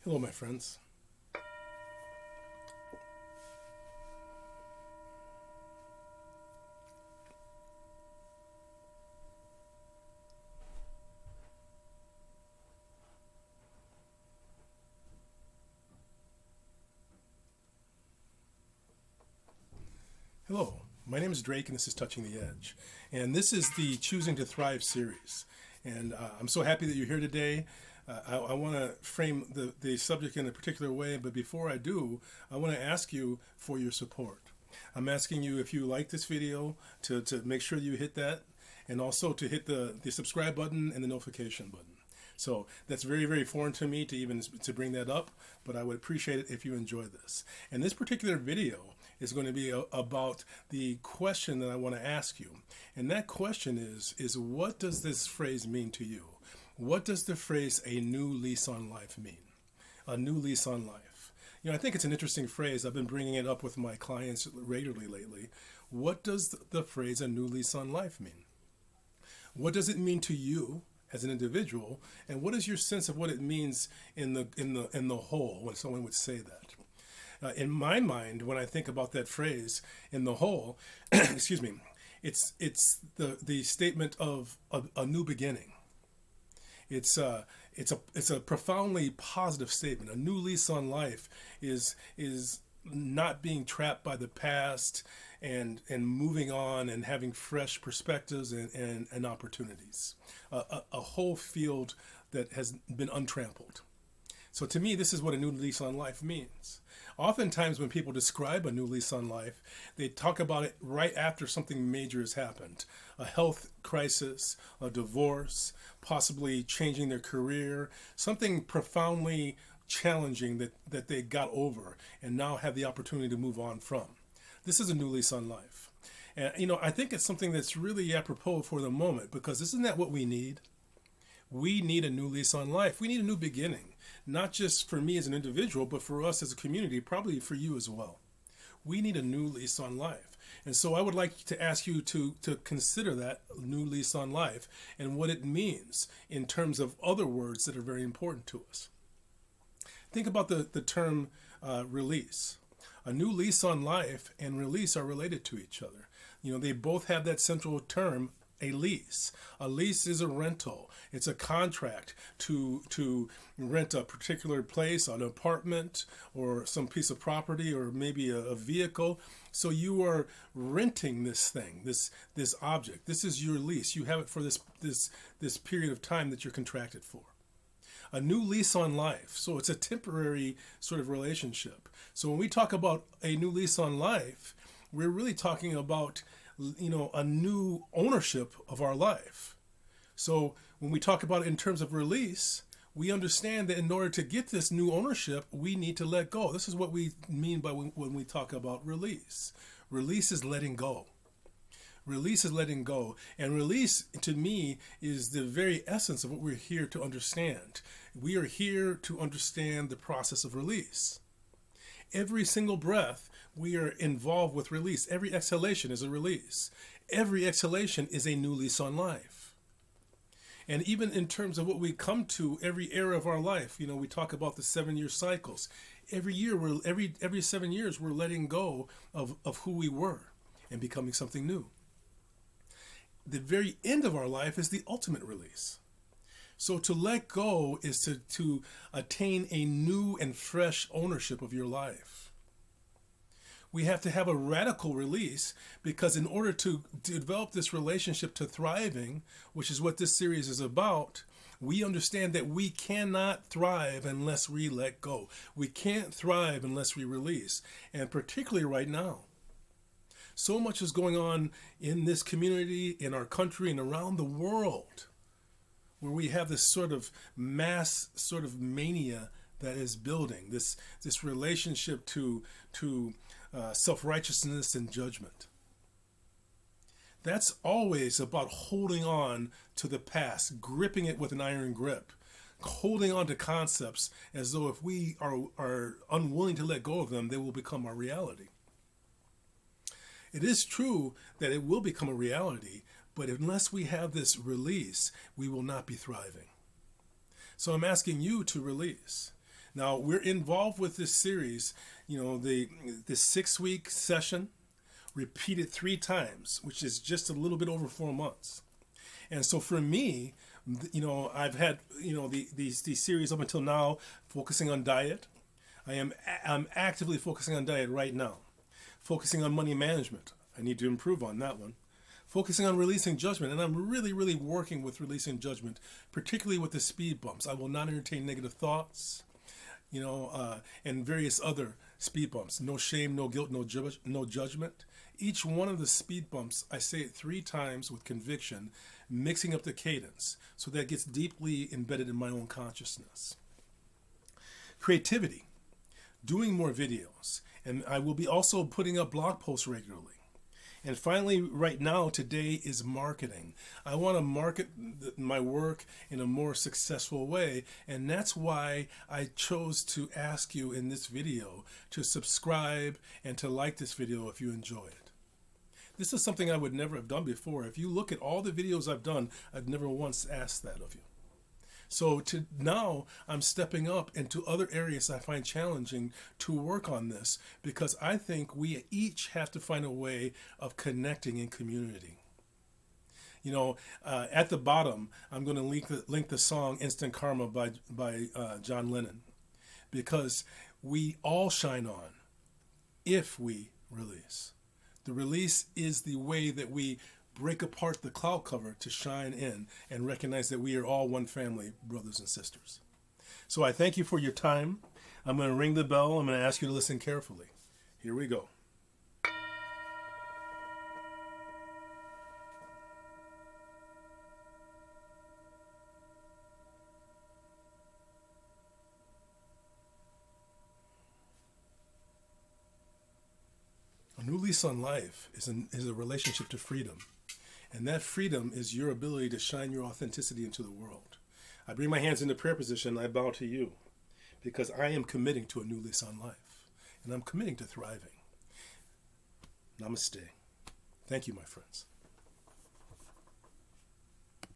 Hello, my friends. Hello, my name is Drake, and this is Touching the Edge. And this is the Choosing to Thrive series. And I'm so happy that you're here today. I want to frame the subject in a particular way, but before I do, I want to ask you for your support. I'm asking you, if you like this video, to make sure you hit that, and also to hit the subscribe button and the notification button. So that's very, very foreign to me to bring that up, but I would appreciate it if you enjoy this. And this particular video is going to be about the question that I want to ask you. And that question is what does this phrase mean to you? What does the phrase "a new lease on life" mean? A new lease on life. I think it's an interesting phrase. I've been bringing it up with my clients regularly lately. What does the phrase "a new lease on life" mean? What does it mean to you as an individual, and what is your sense of what it means in the whole when someone would say that? In my mind, when I think about that phrase "in the whole," excuse me, it's the statement of a new beginning. It's a profoundly positive statement. A new lease on life is not being trapped by the past and moving on and having fresh perspectives and opportunities. A whole field that has been untrampled. So to me, this is what a new lease on life means. Oftentimes when people describe a new lease on life, they talk about it right after something major has happened. A health crisis, a divorce, possibly changing their career, something profoundly challenging that they got over and now have the opportunity to move on from. This is a new lease on life. And I think it's something that's really apropos for the moment, because isn't that what we need? We need a new lease on life. We need a new beginning, not just for me as an individual, but for us as a community, probably for you as well. We need a new lease on life. And so I would like to ask you to consider that new lease on life and what it means in terms of other words that are very important to us. Think about the term release. A new lease on life and release are related to each other. They both have that central term, a lease. A lease is a rental. It's a contract to rent a particular place, an apartment, or some piece of property, or maybe a vehicle. So you are renting this thing, this object. This is your lease. You have it for this period of time that you're contracted for. A new lease on life. So it's a temporary sort of relationship. So when we talk about a new lease on life, we're really talking about a new ownership of our life. So when we talk about it in terms of release, we understand that in order to get this new ownership, we need to let go. This is what we mean by when we talk about release. Release is letting go. Release is letting go. And release, to me, is the very essence of what we're here to understand. We are here to understand the process of release. Every single breath, we are involved with release. Every exhalation is a release. Every exhalation is a new lease on life. And even in terms of what we come to every era of our life, we talk about the 7-year cycles. Every year, every 7 years, we're letting go of who we were and becoming something new. The very end of our life is the ultimate release. So to let go is to attain a new and fresh ownership of your life. We have to have a radical release, because in order to develop this relationship to thriving, which is what this series is about, we understand that we cannot thrive unless we let go. We can't thrive unless we release, and particularly right now. So much is going on in this community, in our country, and around the world, where we have this sort of mass sort of mania that is building, this relationship to self-righteousness and judgment. That's always about holding on to the past, gripping it with an iron grip, holding on to concepts as though if we are unwilling to let go of them, they will become our reality. It is true that it will become a reality, but unless we have this release, we will not be thriving. So I'm asking you to release. Now we're involved with this series, the 6-week session, repeated 3 times, which is just a little bit over 4 months. And so for me, I've had these series up until now focusing on diet. I'm actively focusing on diet right now. Focusing on money management. I need to improve on that one. Focusing on releasing judgment, and I'm really, really working with releasing judgment, particularly with the speed bumps. I will not entertain negative thoughts, and various other speed bumps. No shame, no guilt, no judgment. Each one of the speed bumps, I say it 3 times with conviction, mixing up the cadence so that it gets deeply embedded in my own consciousness. Creativity, doing more videos, and I will be also putting up blog posts regularly. And finally, right now, today is marketing. I want to market my work in a more successful way, and that's why I chose to ask you in this video to subscribe and to like this video if you enjoy it. This is something I would never have done before. If you look at all the videos I've done, I've never once asked that of you. So now I'm stepping up into other areas I find challenging to work on this, because I think we each have to find a way of connecting in community. At the bottom, I'm going to link the song Instant Karma by John Lennon, because we all shine on if we release. The release is the way that we break apart the cloud cover to shine in and recognize that we are all one family, brothers and sisters. So I thank you for your time. I'm going to ring the bell. I'm going to ask you to listen carefully. Here we go. A new lease on life is a relationship to freedom. And that freedom is your ability to shine your authenticity into the world. I bring my hands into prayer position. I bow to you because I am committing to a new lease on life. And I'm committing to thriving. Namaste. Thank you, my friends.